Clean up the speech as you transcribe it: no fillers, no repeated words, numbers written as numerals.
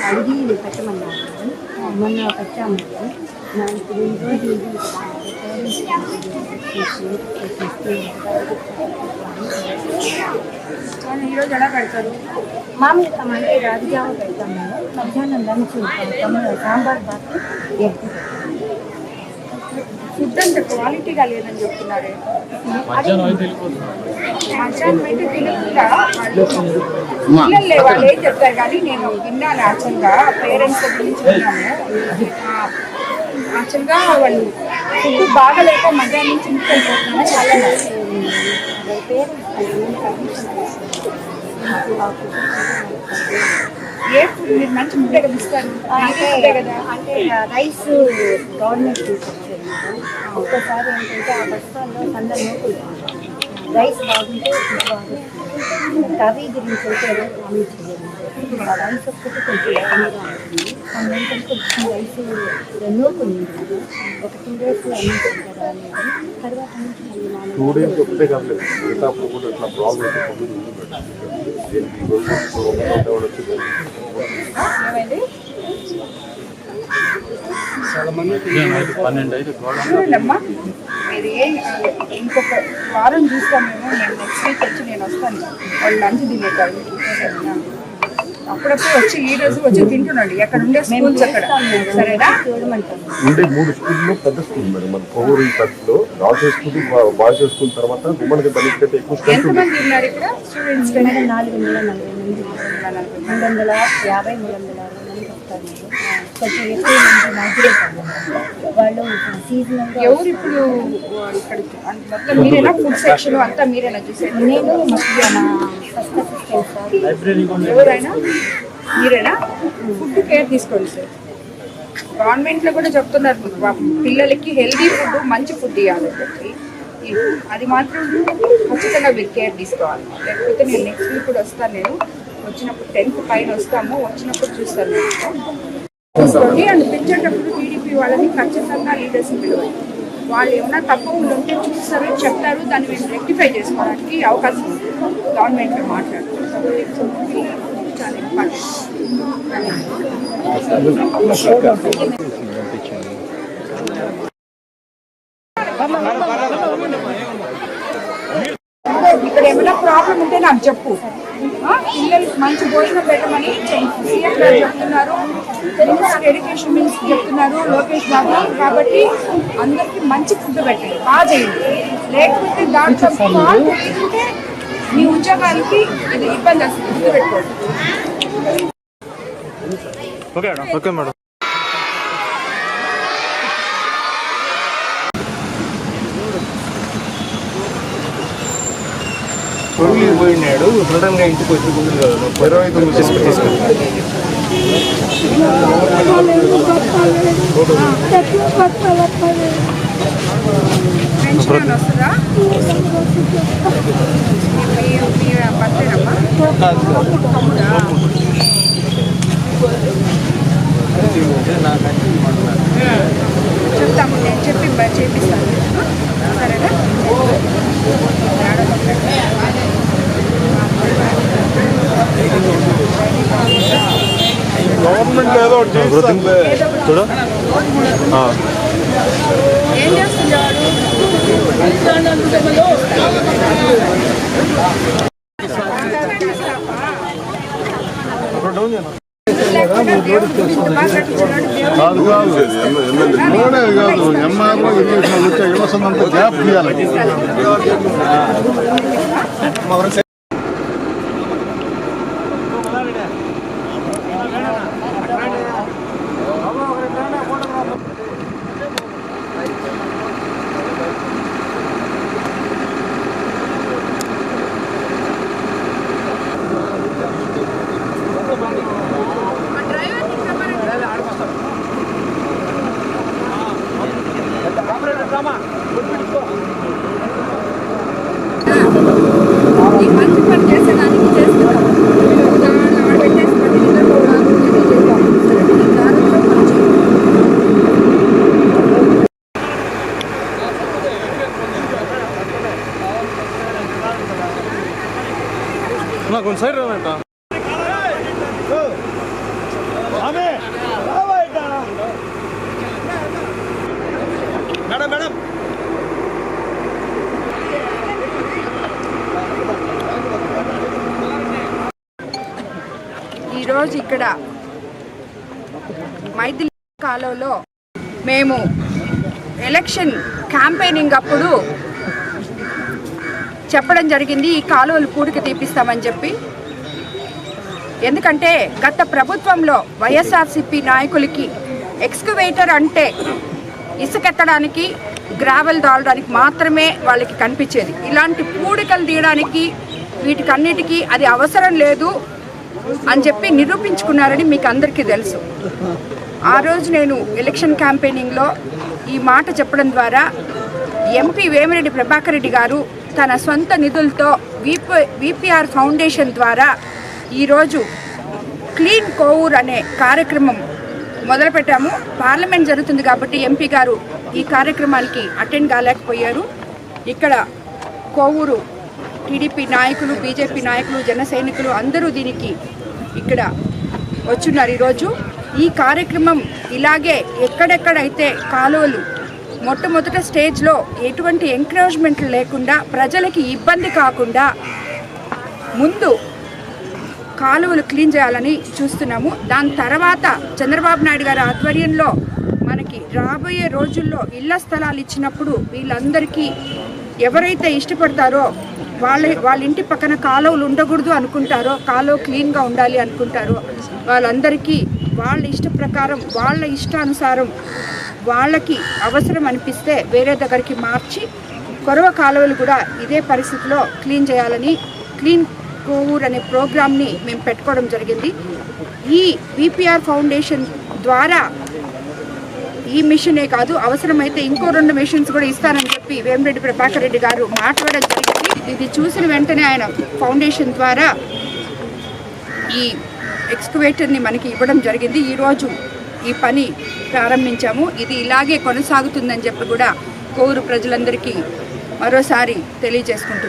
అడిగి పెట్టమన్నారు. మొన్న పెట్టాము. ఇప్పుడు ఈరోజు ఈరోజు ఎలా పెడతారు? మామూలుగా అంటే రాజజావ పెడతాం మేము. మధ్యాహ్నం లంచ్ సాంబార్ బాత్ ఎగ్. ఫుడ్ అంత క్వాలిటీగా లేదని చెప్తున్నారే. మధ్యాహ్నం అయితే తినకుండా పిల్లలు వాళ్ళు ఏం చెప్తారు కానీ నేను విన్నాను. యాక్చువల్గా పేరెంట్స్ గురించి విన్నాను. యాక్చువల్గా వాళ్ళు ఫుడ్ బాగాలేక మధ్యాహ్నం నుంచి ఇంటికి చాలా ఏ ఫుడ్ మీరు మంచి ముద్దే కదా ఇస్తారు కదా. అంటే రైస్ గవర్నమెంట్ తీసుకొచ్చారు. ఒక్కసారి ఏంటంటే ఆ బస్తాల్లో సన్న నూకులు రైస్ బాగుంటే కర్రీ గురించి అయితే కామెంట్ చేయాలి. రైస్ ఒక్కటి కొంచెం ఎక్కువగా ఉంటుంది. కొన్ని ఏంటంటే కొంచెం రైస్ నూకులు ఉంటుంది. ఒక 2 days అందించాం కదా అనేది తర్వాత నుంచి 2 days ఒకటే కాలేదు. చూడండమ్మా, మీరు ఇంకొక వారం చూస్తాను. నేను నెక్స్ట్ వీక్ వచ్చి నేను వస్తాను. వాళ్ళు లంచ్ తినేటారు. అప్పుడప్పుడు వచ్చి ఈ రోజు వచ్చి తింటున్నాడు. ఎక్కడ ఉండే స్కూల్స్ అక్కడ. సరేనా? ఉండే 3 స్కూల్లో పెద్ద స్కూల్ మేడం. మన కోవూరు టచ్లో రాజే స్కూల్, బాయ్స్ స్కూల్ తర్వాత ఉమెన్కి బలిస్తే ఎక్కువ. ఎంతమంది ఉన్నారు ఇక్కడ స్టూడెంట్స్? 440 మంది, 350, 360 వస్తారు. కొంచెం ఎక్కువ మంది మైగ్రేట్ వాళ్ళు సీజనల్గా. ఎవరు ఇప్పుడు ఇక్కడ మొత్తం మీరేనా? ఫుడ్ సెక్షన్ అంతా మీరేనా చూసేది? నేను మధ్యాహ్న ఫస్ట్ అసిస్టెంట్ సార్. ఎవరైనా మీరేనా? ఫుడ్ కేర్ తీసుకోండి సార్. గవర్నమెంట్లో కూడా చెప్తున్నారు పిల్లలకి హెల్దీ ఫుడ్, మంచి ఫుడ్ ఇవ్వాలి. అది మాత్రం ఖచ్చితంగా మీరు కేర్ తీసుకోవాలి. లేకపోతే నేను నెక్స్ట్ వీక్ కూడా వస్తాను. నేను వచ్చినప్పుడు 10th పైన వస్తాము. వచ్చినప్పుడు చూస్తాను తీసుకోండి. అండ్ పెంచేటప్పుడు టీడీపీ వాళ్ళని ఖచ్చితంగా లీడర్స్ని పిలవాలి. వాళ్ళు ఏమైనా తప్పులు ఉంటే చూస్తారు, చెప్తారు. దాన్ని మేము రెక్టిఫై చేసుకోవడానికి అవకాశం ఉంది. గవర్నమెంట్లో మాట్లాడుతారు. చాలా ఇంపార్టెంట్. ఇక్కడ ఏమైనా ప్రాబ్లం ఉంటే నాకు చెప్పు. పిల్లలకి మంచి భోజనం పెట్టమని సీఎం గారు చెప్తున్నారు. ఎడ్యుకేషన్ మినిస్టర్ చెప్తున్నారు, లోకేష్ బాబు. కాబట్టి అందరికి మంచి ఫుడ్ పెట్టండి, బాగా చేయండి. లేకపోతే దాంట్లో ఫాల్ట్ ఏంటంటే మీ ఉద్యోగాలకి ఇది ఇబ్బంది వస్తుంది. ఫుడ్ పెట్టుకోండి. Okay madam. పొరుగులు పోయినాడు. సడన్గా ఇంటికి వచ్చి 25 తీసుకుంటాను. పెన్షన్ వస్తుందా? చెప్తాము. నేను చేపిస్తాను. సరేనా? గవర్నమెంట్ ఏదో చూడు. ఏం చేస్తున్నారు? ఎంఆర్ఓ వచ్చే గ్యాప్ తీయాలి. మంచి పని చేసేదానికి చేస్తున్నాం. పెట్టేసి కొంచెం సైడ్ రానంట. ఈరోజు ఇక్కడ మైథిలి కాలువలో మేము ఎలక్షన్ క్యాంపెయినింగ్ అప్పుడు చెప్పడం జరిగింది, ఈ కాలువలు పూడికి తీపిస్తామని చెప్పి. ఎందుకంటే గత ప్రభుత్వంలో వైఎస్ఆర్సీపీ నాయకులకి ఎక్స్కవేటర్ అంటే ఇసుకెత్తడానికి, గ్రావెల్ దాల్చడానికి మాత్రమే వాళ్ళకి కనిపించేది. ఇలాంటి పూడికలు తీయడానికి వీటికన్నిటికీ అది అవసరం లేదు అని చెప్పి నిరూపించుకున్నారని మీకు అందరికీ తెలుసు. ఆ రోజు నేను ఎలక్షన్ క్యాంపెయినింగ్లో ఈ మాట చెప్పడం ద్వారా ఎంపీ వేమిరెడ్డి ప్రభాకర్ రెడ్డి గారు తన సొంత నిధులతో విపిఆర్ ఫౌండేషన్ ద్వారా ఈరోజు క్లీన్ కోవూర్ అనే కార్యక్రమం మొదలుపెట్టాము. పార్లమెంట్ జరుగుతుంది కాబట్టి ఎంపీ గారు ఈ కార్యక్రమానికి అటెండ్ కాలేకపోయారు. ఇక్కడ కోవూరు టీడీపీ నాయకులు, బీజేపీ నాయకులు, జన సైనికులు అందరూ దీనికి ఇక్కడ వచ్చున్నారు. ఈరోజు ఈ కార్యక్రమం ఇలాగే ఎక్కడెక్కడైతే కాలువలు మొట్టమొదట స్టేజ్లో ఎటువంటి ఎంకరేజ్మెంట్లు లేకుండా ప్రజలకి ఇబ్బంది కాకుండా ముందు కాలువలు క్లీన్ చేయాలని చూస్తున్నాము. దాని తర్వాత చంద్రబాబు నాయుడు గారి ఆధ్వర్యంలో మనకి రాబోయే రోజుల్లో ఇళ్ల స్థలాలు ఇచ్చినప్పుడు వీళ్ళందరికీ ఎవరైతే ఇష్టపడతారో వాళ్ళ ఇంటి పక్కన కాలువలు ఉండకూడదు అనుకుంటారో, కాలువ క్లీన్గా ఉండాలి అనుకుంటారో వాళ్ళందరికీ వాళ్ళ ఇష్ట ప్రకారం, వాళ్ళ ఇష్టానుసారం వాళ్ళకి అవసరం అనిపిస్తే వేరే దగ్గరికి మార్చి కొరవ కాలువలు కూడా ఇదే పరిస్థితిలో క్లీన్ చేయాలని క్లీన్ కోవూర్ అనే ప్రోగ్రామ్ని మేము పెట్టుకోవడం జరిగింది. ఈ విపిఆర్ ఫౌండేషన్ ద్వారా ఈ మిషనే కాదు, అవసరమైతే ఇంకో 2 మిషన్స్ కూడా ఇస్తానని చెప్పి వేమిరెడ్డి ప్రభాకర్ రెడ్డి గారు మాట్లాడడం జరిగింది. ఇది చూసిన వెంటనే ఆయన ఫౌండేషన్ ద్వారా ఈ ఎక్స్కవేటర్ని మనకి ఇవ్వడం జరిగింది. ఈరోజు ఈ పని ప్రారంభించాము. ఇది ఇలాగే కొనసాగుతుందని చెప్పి కూడా కోవూరు ప్రజలందరికీ మరోసారి తెలియజేసుకుంటున్నాను.